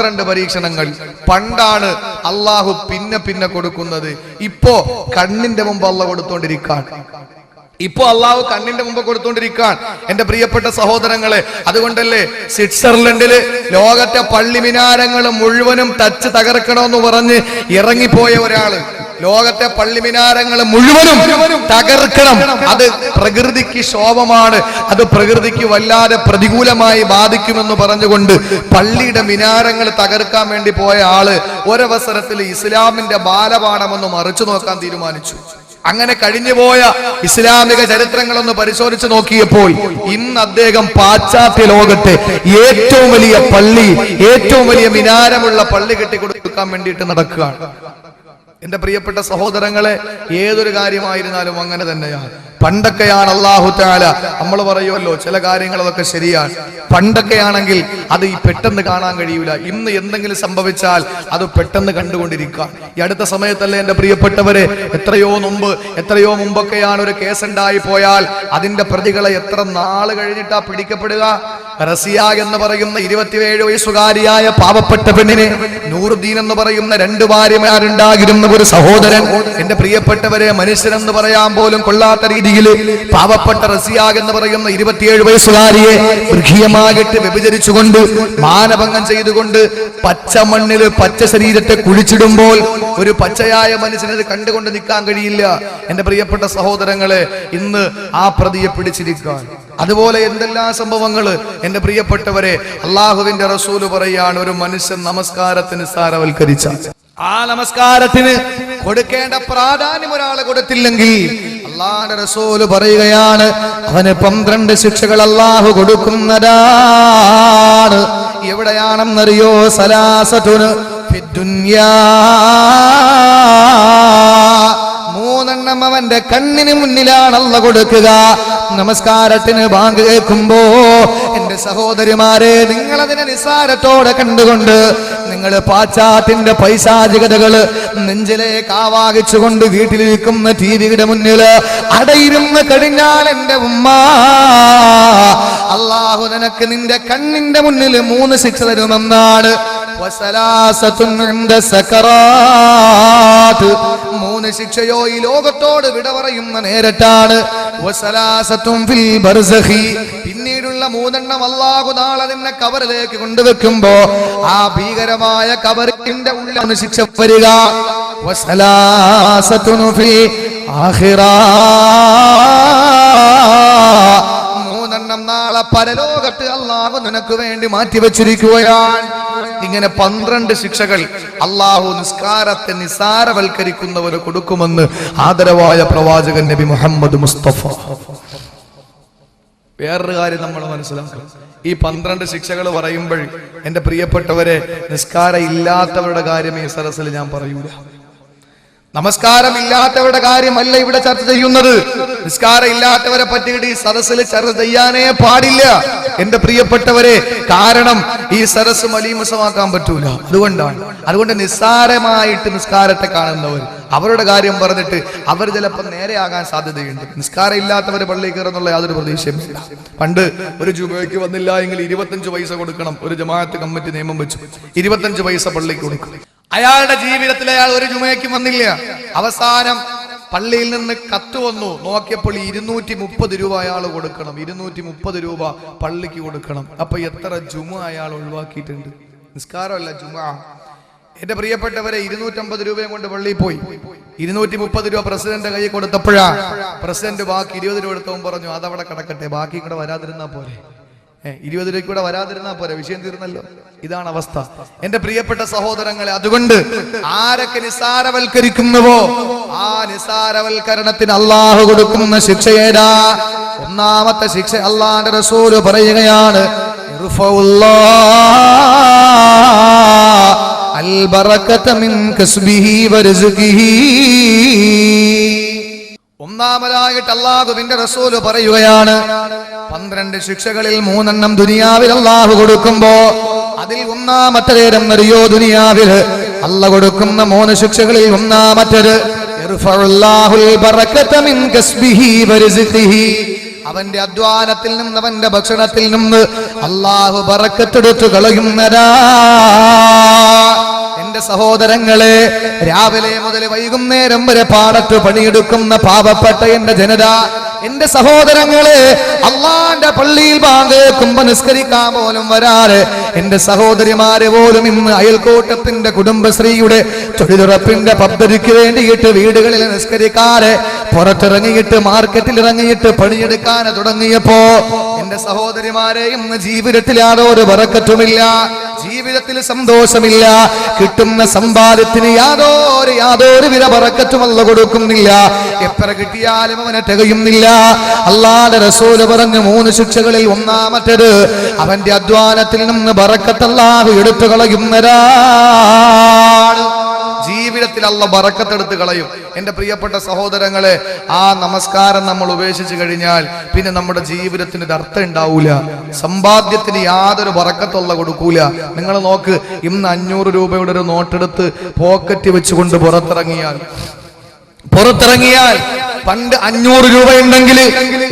12 പരീക്ഷണങ്ങൾ പണ്ടാണ് അള്ളാഹു പിന്നെ കൊടുക്കുന്നത്. ഇപ്പോ കണ്ണിന്റെ മുമ്പ് അള്ളാഹു കൊടുത്തോണ്ടിരിക്കാൻ. ഇപ്പൊ അള്ളാഹു കണ്ണിന്റെ മുമ്പ് കൊടുത്തോണ്ടിരിക്കാൻ എന്റെ പ്രിയപ്പെട്ട സഹോദരങ്ങളെ. അതുകൊണ്ടല്ലേ സ്വിറ്റ്സർലൻഡില് ലോകത്തെ പള്ളി മിനാരങ്ങൾ മുഴുവനും തച്ച് തകർക്കണമെന്ന് പറഞ്ഞ് ഇറങ്ങിപ്പോയ ഒരാള് ലോകത്തെ പള്ളി മിനാരങ്ങൾ മുഴുവനും തകർക്കണം, അത് പ്രകൃതിക്ക് ശോഭമാണ്, അത് പ്രകൃതിക്ക് വല്ലാതെ പ്രതികൂലമായി ബാധിക്കുമെന്ന് പറഞ്ഞുകൊണ്ട് പള്ളിയുടെ മിനാരങ്ങൾ തകർക്കാൻ വേണ്ടി പോയ ആള് ഒരവസരത്തിൽ ഇസ്ലാമിന്റെ ബാലപാഠമൊന്ന് മറിച്ചു നോക്കാൻ തീരുമാനിച്ചു. അങ്ങനെ കഴിഞ്ഞുപോയ ഇസ്ലാമിക ചരിത്രങ്ങളൊന്ന് പരിശോധിച്ച് നോക്കിയപ്പോൾ ഇന്ന് അദ്ദേഹം പാശ്ചാത്യ ലോകത്തെ ഏറ്റവും വലിയ പള്ളി, ഏറ്റവും വലിയ മിനാരമുള്ള പള്ളി കെട്ടിക്കൊടുക്കാൻ വേണ്ടിയിട്ട് നടക്കുകയാണ്. എന്റെ പ്രിയപ്പെട്ട സഹോദരങ്ങളെ, ഏതൊരു കാര്യമായിരുന്നാലും അങ്ങനെ തന്നെയാണ്. പണ്ടൊക്കെയാണ് അല്ലാഹു തആല, നമ്മൾ പറയുമല്ലോ ചില കാര്യങ്ങൾ അതൊക്കെ ശരിയാണ്, പണ്ടൊക്കെയാണെങ്കിൽ അത് ഈ പെട്ടെന്ന് കാണാൻ കഴിയൂല. ഇന്ന് എന്തെങ്കിലും സംഭവിച്ചാൽ അത് പെട്ടെന്ന് കണ്ടുകൊണ്ടിരിക്കുക. ഈ അടുത്ത സമയത്തല്ലേ എന്റെ പ്രിയപ്പെട്ടവരെ, എത്രയോ മുമ്പൊക്കെയാണ് ഒരു കേസ് ഉണ്ടായി പോയാൽ അതിന്റെ പ്രതികളെ എത്ര നാള് കഴിഞ്ഞിട്ടാ പിടിക്കപ്പെടുക. റസിയ എന്ന് പറയുന്ന 27 വയസ്സുകാരിയായ പാവപ്പെട്ട പെണ്ണിനെ നൂറുദ്ദീൻ എന്ന് പറയുന്ന 2 ഭാര്യമാരുണ്ടാകിരുന്ന ഒരു സഹോദരൻ, എന്റെ പ്രിയപ്പെട്ടവരെ, മനുഷ്യനെന്ന് പറയാൻ പോലും കൊള്ളാത്ത രീതിയിൽ പാവപ്പെട്ട റസിയ എന്ന് പറയുന്ന 27 വയസ്സുകാരിയെ മൃഗീയമായിട്ട് വ്യഭിചരിച്ചുകൊണ്ട് മാനഭംഗം ചെയ്തുകൊണ്ട് പച്ച മണ്ണില് പച്ച ശരീരത്തെ കുഴിച്ചിടുമ്പോൾ ഒരു പച്ചയായ മനുഷ്യനത് കണ്ടുകൊണ്ട് നിൽക്കാൻ കഴിയില്ല. എന്റെ പ്രിയപ്പെട്ട സഹോദരങ്ങളെ, ഇന്ന് ആ പ്രതിയെ പിടിച്ചിരിക്കാൻ. അതുപോലെ എന്തെല്ലാം സംഭവങ്ങള് എന്റെ പ്രിയപ്പെട്ടവരെ. അള്ളാഹുവിന്റെ റസൂല് പറയാണ്, ഒരു മനുഷ്യൻ നമസ്കാരത്തിന് നിസ്സാരവൽക്കരിച്ച ആ നമസ്കാരത്തിന് കൊടുക്കേണ്ട പ്രാധാന്യം ഒരാളെ കൊടുത്തില്ലെങ്കിൽ അള്ളാഹുവിന്റെ റസൂല് പറയുകയാണ്, അവന് 12 ശിക്ഷകൾ അള്ളാഹു കൊടുക്കുന്നതാണ്. എവിടെയാണെന്നറിയോ? സലാസതുന് ഫിദ്ദുനിയാ, 3 അവന്റെ കണ്ണിന് മുന്നിലാണ് അല്ലാഹു കൊടുക്കുക. നമസ്കാരത്തിന് ബാങ്ക് കേൾക്കുമ്പോ എന്റെ സഹോദരിമാരെ, നിങ്ങൾ അതിനെ നിസ്സാരത്തോടെ കണ്ടുകൊണ്ട് നിങ്ങൾ പാശ്ചാത്യന്റെ പൈശാചികതകള് നെഞ്ചിലേക്ക് ആവാഹിച്ചുകൊണ്ട് വീട്ടിലിരിക്കുന്ന ടിവിയുടെ മുന്നിൽ അടയിരുന്ന് കഴിഞ്ഞാൽ എന്റെ ഉമ്മ, അല്ലാഹു നിനക്ക് നിന്റെ കണ്ണിന്റെ മുന്നിൽ 3 ശിക്ഷ തരുമെന്നാണ്. 3 ശിക്ഷയോ ഈ ലോകത്തോട് വിട പറയുന്ന നേരത്താണ്. പിന്നീടുള്ള 3 അല്ലാഹു നാളെ നിന്നെ കബറിലേക്ക് കൊണ്ടുവെക്കുമ്പോ ആ ഭീകരമായ കബറിന്റെ ഉള്ളിലാണ് ശിക്ഷ വരിക. 3 നാളെ പരലോകത്ത് അല്ലാഹു നിനക്ക് വേണ്ടി മാറ്റിവെച്ചിരിക്കുകയാണ്. ഇങ്ങനെ 12 ശിക്ഷകൾ അല്ലാഹു നിസ്കാരത്തെ നിസാരവൽക്കരിക്കുന്നവന് കൊടുക്കുമെന്ന് ആദരവായ പ്രവാചകൻ നബി മുഹമ്മദ് മുസ്തഫ. വേറൊരു കാര്യം നമ്മൾ മനസ്സിലാക്കണം, ഈ 12 ശിക്ഷകൾ പറയുമ്പോൾ എന്റെ പ്രിയപ്പെട്ടവരെ, നിസ്കാരം ഇല്ലാത്തവരുടെ കാര്യം ഈ സദസ്സിൽ ഞാൻ പറയൂല. നമസ്കാരം ഇല്ലാത്തവരുടെ കാര്യമല്ല ഇവിടെ ചർച്ച ചെയ്യുന്നത്. നിസ്കാരം ഇല്ലാത്തവരെ പറ്റിയിട്ട് ഈ സദസ്സിൽ ചർച്ച ചെയ്യാനേ പാടില്ല എന്റെ പ്രിയപ്പെട്ടവരെ. കാരണം ഈ സദസ്സ് മലീമസമാക്കാൻ പറ്റൂല. അതുകൊണ്ട് നിസ്സാരമായിട്ട് നിസ്കാരത്തെ കാണുന്നവർ, അവരുടെ കാര്യം പറഞ്ഞിട്ട് അവർ ചിലപ്പോൾ നേരെയാകാൻ സാധ്യതയുണ്ട്. നിസ്കാരം ഇല്ലാത്തവരെ പള്ളിയിൽ കയറുന്നുള്ള യാതൊരു പ്രതീക്ഷയുമില്ല. പണ്ട് ഒരു ജുമയ്ക്ക് വന്നില്ല എങ്കിൽ 25 പൈസ കൊടുക്കണം. ഒരു ജമാഅത്ത് കമ്മിറ്റി നിയമം വെച്ചു, 25 പൈസ പള്ളിക്ക് കൊടുക്കും. അയാളുടെ ജീവിതത്തിൽ അയാൾ ഒരു ജുമയ്ക്ക് വന്നില്ല. അവസാനം പള്ളിയിൽ നിന്ന് കത്ത് വന്നു. നോക്കിയപ്പോൾ 230 രൂപ അയാൾ കൊടുക്കണം. 230 രൂപ പള്ളിക്ക് കൊടുക്കണം. അപ്പൊ എത്ര ജുമ അയാൾ ഒഴിവാക്കിയിട്ടുണ്ട്? നിസ്കാരമല്ല, ജുമ. എന്റെ പ്രിയപ്പെട്ടവരെ, 250 രൂപയും കൊണ്ട് പള്ളിയിൽ പോയി. 230 രൂപ പ്രസിഡന്റ് കയ്യിൽ കൊടുത്തപ്പോഴാ പ്രസിഡന്റ് ബാക്കി 20 രൂപ എടുത്തവൻ പറഞ്ഞു, അതവിടെ കിടക്കട്ടെ, ബാക്കി കൂടെ വരാതിരുന്നാ പോരെ. 20 രൂപയ്ക്ക് കൂടെ വരാതിരുന്നാ പോരെ, വിഷയം തീർന്നല്ലോ. ഇതാണ് അവസ്ഥ എന്റെ പ്രിയപ്പെട്ട സഹോദരങ്ങളെ. അതുകൊണ്ട് ആരൊക്കെ നിസാരവൽക്കരിക്കുന്നുവോ ആ നിസാരവൽക്കരണത്തിന് അള്ളാഹു കൊടുക്കുന്ന ശിക്ഷ ഏതാ? 1ാമത്തെ ശിക്ഷ അള്ളാഹുവിന്റെ റസൂൽ പറയുകയാണ്, അൽ ബറകത മിൻ കസ്ബിഹി വറിസ്ഖിഹി. 1ാമതായിട്ട് അല്ലാഹുവിന്റെ റസൂൽ പറയുകയാണ്, 12 ശിക്ഷകളിൽ 3 ദുനിയാവിൽ അല്ലാഹു കൊടുക്കുമ്പോ അതിൽ 1ാമത്തെ നേരമറിയോ? ദുനിയാവിൽ അല്ലാഹു കൊടുക്കുന്ന 3 ശിക്ഷകളിൽ 1ാമത്തേത് യർഫഉല്ലാഹുൽ ബറകത മിൻ കസ്ബിഹി വറിസ്ഖിഹി. അവന്റെ അധ്വാനത്തിൽ നിന്ന്, അവന്റെ ഭക്ഷണത്തിൽ നിന്ന് അല്ലാഹു ബറക്കത്ത് എടുത്തു കളയുന്നതാ. സഹോദരങ്ങളെ, രാവിലെ മുതൽ വൈകുന്നേരം വരെ പാടത്ത് പണിയെടുക്കുന്ന പാവപ്പെട്ട എന്റെ ജനത, എന്റെ സഹോദരങ്ങളെ, അള്ളാന്റെ പള്ളിയിൽ ബാങ്ക് കേൾക്കുമ്പോ നിസ്കരിക്കാൻ പോലും വരാറ് എന്റെ സഹോദരിമാരെ പോലും ഇന്ന് അയൽക്കൂട്ടത്തിന്റെ കുടുംബശ്രീയുടെ തൊഴിലുറപ്പിന്റെ പദ്ധതിക്ക് വേണ്ടിയിട്ട് വീടുകളിൽ നിസ്കരിക്കാറ് പുറത്തിറങ്ങിയിട്ട് മാർക്കറ്റിൽ ഇറങ്ങിയിട്ട് പണിയെടുക്കാൻ തുടങ്ങിയപ്പോ എന്റെ സഹോദരിമാരെ ഇന്ന് ജീവിതത്തിൽ യാതൊരു ബറക്കത്തുമില്ല, ജീവിതത്തിൽ സന്തോഷമില്ല, കിട്ടുന്ന സമ്പാദ്യത്തിന് യാതൊരു വില ബറക്കത്തും അല്ലാഹു കൊടുക്കുന്നില്ല, എത്ര കിട്ടിയാലും അവനെ തികയുന്നില്ല. അല്ലാഹുവിന്റെ റസൂൽ പറഞ്ഞു 3 ശിക്ഷകളിൽ ഒന്നാമത്തേത് അവന്റെ അധ്വാനത്തിൽ നിന്ന് ബറക്കത്ത് അല്ലാഹു എടുത്തു കളയുന്നതാണ്. ജീവിതത്തിൽ അല്ലാഹു ബറക്കത്ത് എടുത്തു കളയും. എന്റെ പ്രിയപ്പെട്ട സഹോദരങ്ങളെ, ആ നമസ്കാരം നമ്മൾ ഉപേക്ഷിച്ചു കഴിഞ്ഞാൽ പിന്നെ നമ്മുടെ ജീവിതത്തിന് ഒരു അർത്ഥം ഉണ്ടാവൂല, സമ്പാദ്യത്തിന് യാതൊരു ബറക്കത്തും അല്ലാഹു കൊടുക്കൂല. നിങ്ങൾ നോക്ക്, ഇന്ന് 500 രൂപയുടെ ഒരു നോട്ടെടുത്ത് പോക്കറ്റ് വെച്ചുകൊണ്ട് പുറത്തിറങ്ങിയാൽ പണ്ട് 500 രൂപ ഉണ്ടെങ്കിൽ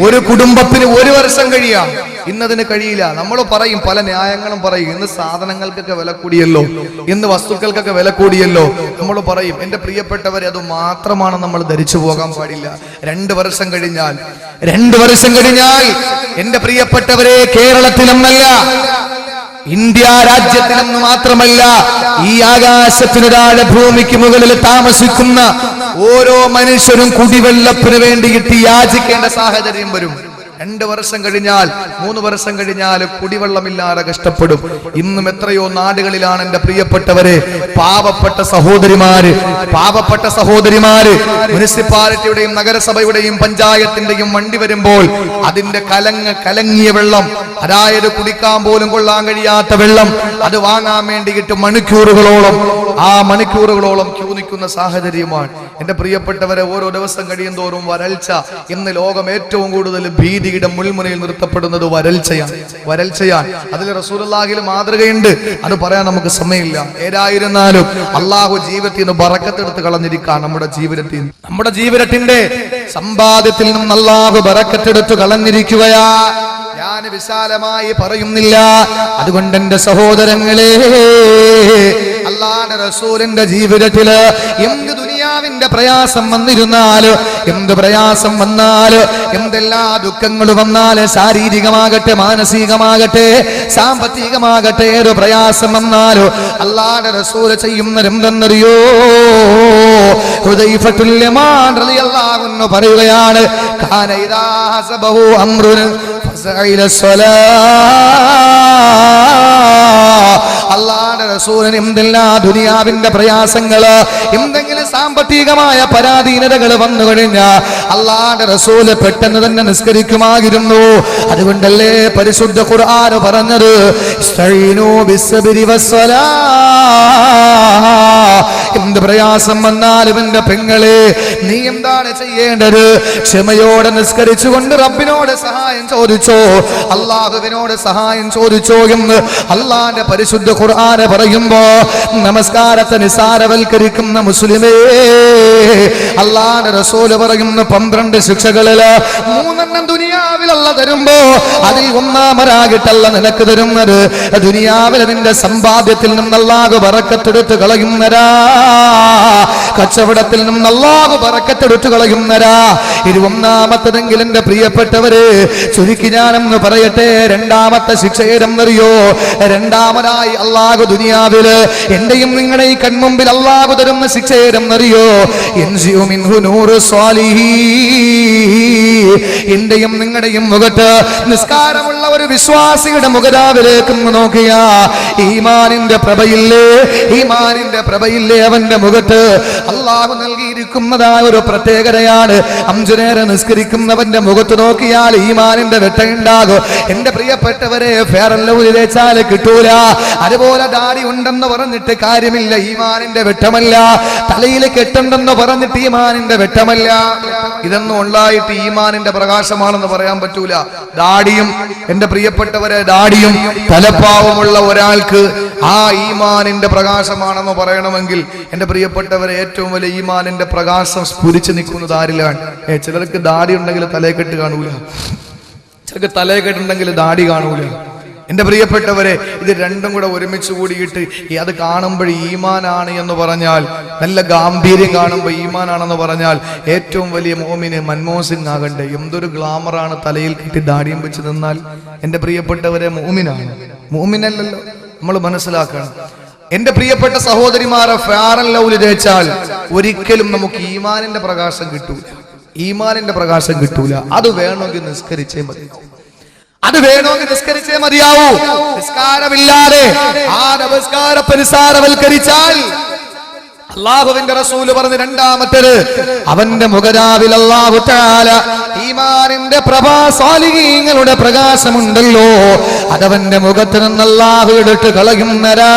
ഒരു കുടുംബത്തിന് 1 വർഷം കഴിയാം. ഇന്നതിന് കഴിയില്ല. നമ്മൾ പറയും, പല ന്യായങ്ങളും പറയും. ഇന്ന് സാധനങ്ങൾക്കൊക്കെ വില കൂടിയല്ലോ, ഇന്ന് വസ്തുക്കൾക്കൊക്കെ വില കൂടിയല്ലോ. നമ്മൾ പറയും, എന്റെ പ്രിയപ്പെട്ടവരെ, അത് മാത്രമാണ് നമ്മൾ ധരിച്ചു പോകാൻ പാടില്ല. 2 വർഷം കഴിഞ്ഞാൽ എന്റെ പ്രിയപ്പെട്ടവരെ, കേരളത്തിലെന്നല്ല, ഇന്ത്യ രാജ്യത്തിലെന്ന് മാത്രമല്ല, ഈ ആകാശത്തിനൊരാളെ ഭൂമിക്ക് മുകളിൽ താമസിക്കുന്ന ഓരോ മനുഷ്യരും കുടിവെള്ളത്തിന് വേണ്ടിയിട്ട് യാചിക്കേണ്ട സാഹചര്യം വരും. 2 വർഷം കഴിഞ്ഞാൽ 3 വർഷം കഴിഞ്ഞാൽ കുടിവെള്ളമില്ലാതെ കഷ്ടപ്പെടും. ഇന്നും എത്രയോ നാടുകളിലാണ് എന്റെ പ്രിയപ്പെട്ടവരെ പാവപ്പെട്ട സഹോദരിമാര് മുനിസിപ്പാലിറ്റിയുടെയും നഗരസഭയുടെയും പഞ്ചായത്തിന്റെയും വണ്ടി വരുമ്പോൾ അതിന്റെ കലങ്ങിയ വെള്ളം, അതായത് കുടിക്കാൻ പോലും കൊള്ളാൻ കഴിയാത്ത വെള്ളം, അത് വാങ്ങാൻ വേണ്ടിയിട്ട് മണിക്കൂറുകളോളം ക്യൂ നിൽക്കുന്ന സാഹചര്യമാണ്. എന്റെ പ്രിയപ്പെട്ടവരെ, ഓരോ ദിവസം കഴിയും തോറും വരൾച്ച. ഇന്ന് ലോകം ഏറ്റവും കൂടുതൽ ഭീതിയുടെ മുൾമുനയിൽ നിർത്തപ്പെടുന്നത് വരൾച്ചയാണ്. അതിൽ റസൂലുള്ളാഹിയിൽ മാതൃകയുണ്ട്, അത് പറയാൻ നമുക്ക് സമയമില്ല. ഏതായിരുന്നാലും അള്ളാഹു ജീവിതത്തിൽ നിന്ന് ബറക്കത്തെടുത്ത് കളഞ്ഞിരിക്കാൻ നമ്മുടെ ജീവിതത്തിന്റെ സമ്പാദ്യത്തിൽ നിന്ന് അള്ളാഹു ബറക്കത്തെടുത്ത് കളഞ്ഞിരിക്കുകയാ. ഞാൻ വിശാലമായി പറയുന്നില്ല. അതുകൊണ്ട് എന്റെ സഹോദരങ്ങളെ, അല്ലാഹുവിന്റെ റസൂലിന്റെ ജീവിതത്തില് എന്ത് ദുനിയാവിന്റെ പ്രയാസം വന്നിരുന്നാല്, എന്ത് പ്രയാസം വന്നാല്, എന്തെല്ലാ ദുഃഖങ്ങൾ വന്നാല്, ശാരീരികമാകട്ടെ മാനസികമാകട്ടെ സാമ്പത്തികമാകട്ടെ ഏത് പ്രയാസം വന്നാലോ അല്ലാഹുവിന്റെ റസൂൽ ചെയ്യുന്നതെന്തെന്നറിയോ? ഹുദൈഫത്തുൽ യമാൻ റളിയല്ലാഹു അൻഹു പറയുകയാണ്, കാന ഇദാ ഹസബഹു അംറുൻ ഫസഇല സ്വലാ. അല്ലാഹുവിന്റെ റസൂലിന് എന്തെല്ലാം ദുനിയാവിന്റെ പ്രയാസങ്ങള്, എന്തെങ്കിലും സാമ്പത്തികമായ പരാധീനതകൾ വന്നു കഴിഞ്ഞാൽ അല്ലാഹുവിന്റെ റസൂല് പെട്ടെന്ന് തന്നെ നിസ്കരിക്കുമായിരുന്നു. അതുകൊണ്ടല്ലേ പരിശുദ്ധ ഖുർആൻ പറഞ്ഞത്, ഇസ്തഈനൂ ബിസ്സബ്രി വസ്സലാ. എന്ത് പ്രയാസം വന്നാലും എന്റെ പെങ്ങളെ, നീ എന്താണ് ചെയ്യേണ്ടത്? ക്ഷമയോടെ നിസ്കരിച്ചുകൊണ്ട് റബ്ബിനോട് സഹായം ചോദിച്ചോ, അല്ലാഹുവിനോട് സഹായം ചോദിച്ചോ എന്ന് അല്ലാഹുവിന്റെ പരിശുദ്ധ ഖുർആൻ പറയുമ്പോ, നമസ്കാരത്തെ നിസാരവൽക്കരിക്കുന്ന മുസ്ലിമേ, അല്ലാഹുവിന്റെ റസൂൽ പറയുന്ന 12 ശിക്ഷകളില് 3 ദുനിയാവിൽ അല്ലാഹു തരുമ്പോ അതിൽ ഒന്നാമരാകിട്ടല്ല നിനക്ക് തരുന്നത് ദുനിയാവിലെ നിന്റെ സമ്പാദ്യത്തിൽ നിന്ന് അല്ലാഹു ബറക്കത്തെടുത്ത് കളയുന്നരാ, കച്ചവടത്തിൽ നിന്ന് അല്ലാഹു ബറക്കത്തെടുത്ത് കളയുന്നരാ. ഇത് ഒന്നാമത്തതെങ്കിൽ എന്റെ പ്രിയപ്പെട്ടവരെ, ചുരുക്കി ഞാനെന്ന് പറയട്ടെ. രണ്ടാമത്തെ ശിക്ഷ ഏതെന്നറിയോ? രണ്ടാമതായി അല്ലാഹു ദുനിയാവില് എന്റെയും നിങ്ങളുടെ ഈ കൺമുമ്പിൽ അല്ലാഹു തരുന്ന ശിക്ഷ ഏതെന്നറിയോ? എന്റെയും നിങ്ങളുടെയും മുഖത്ത്, നിസ്കാരമുള്ള ഒരു വിശ്വാസിയുടെ മുഖരാവിലേക്ക് നോക്കിയാ ഈമാനിന്റെ പ്രഭയില്ലേ അവന്റെ മുഖത്ത് അല്ലാഹു നൽകിയിരിക്കുന്നതായ ഒരു പ്രത്യേകതയാണ്. 5 നേരം നിസ്കരിക്കുന്നവന്റെ മുഖത്ത് നോക്കിയാൽ ഈമാനിന്റെ വെട്ടയുണ്ടാകും. എന്റെ പ്രിയപ്പെട്ടവരെ, ഫെയർ ആൻഡ് ലവ്ലി തേച്ചാൽ കിട്ടൂല. അതുപോലെ ദാടി ഉണ്ടെന്ന് പറഞ്ഞിട്ട് കാര്യമില്ല, ഈമാനിന്റെ വെട്ടമല്ല. തലയിൽ കെട്ടുണ്ടെന്ന് പറഞ്ഞിട്ട് ഈമാനിന്റെ വെട്ടമല്ല. ഇതൊന്നും ഉണ്ടായിട്ട് ഈമാനിന്റെ പ്രകാശമാണെന്ന് പറയാൻ പറ്റൂല. ദാടിയും എന്റെ പ്രിയപ്പെട്ടവരെ, ദാടിയും തലപ്പാവുമുള്ള ഒരാൾക്ക് ആ ഈമാനിന്റെ പ്രകാശമാണെന്ന് പറയണമെങ്കിൽ എന്റെ പ്രിയപ്പെട്ടവരെ, ഏറ്റവും വലിയ ഈമാനിന്റെ പ്രകാശം സ്ഫുരിച്ച് നിൽക്കുന്നത് ആരിലാണ്? ചിലർക്ക് ദാടി ഉണ്ടെങ്കിൽ തലയെക്കെട്ട് കാണൂല, ചിലർക്ക് തലയെക്കെട്ടുണ്ടെങ്കിൽ ദാടി കാണൂല. എന്റെ പ്രിയപ്പെട്ടവരെ, ഇത് രണ്ടും കൂടെ ഒരുമിച്ച് കൂടിയിട്ട് അത് കാണുമ്പോൾ ഈമാനാണ് എന്ന് പറഞ്ഞാൽ, നല്ല ഗാംഭീര്യം കാണുമ്പോൾ ഈമാനാണെന്ന് പറഞ്ഞാൽ, ഏറ്റവും വലിയ മോമിന് മൻമോഹൻ സിംഗ് ആകണ്ടേ? എന്തൊരു ഗ്ലാമറാണ്, തലയിൽ കെട്ടി ദാടിയും വെച്ച് നിന്നാൽ. എന്റെ പ്രിയപ്പെട്ടവരെ, മോമിനാണ്, മോമിനല്ലല്ലോ. നമ്മൾ മനസ്സിലാക്കണം. എന്റെ പ്രിയപ്പെട്ട സഹോദരിമാരെ, ഫെയർ ആൻഡ് ലവ്ലി തേച്ചാൽ ഒരിക്കലും നമുക്ക് ഈമാനിന്റെ പ്രകാശം കിട്ടൂല. ഈമാനിന്റെ പ്രകാശം കിട്ടൂല. അത് വേണമെങ്കിൽ നിസ്കരിച്ചേ മതി. അത് വേണമെങ്കിൽ നിസ്കരിച്ചേ മതിയാവൂ. നിസ്കാരമില്ലാതെ ആ നമസ്കാരത്തെ നിസ്സാരവൽക്കരിച്ചാൽ, അല്ലാഹുവിന്റെ റസൂൽ പറഞ്ഞ രണ്ടാമത്തേത്, അവന്റെ മുഖരാവിൽ അല്ലാഹു തആല ഈമാനിന്റെ പ്രഭാ, സാലിഹീങ്ങളുടെ പ്രകാശമുണ്ടല്ലോ, അതവന്റെ മുഖത്ത് നിന്ന് അല്ലാഹു എടുത്ത് കളയുന്നരാ.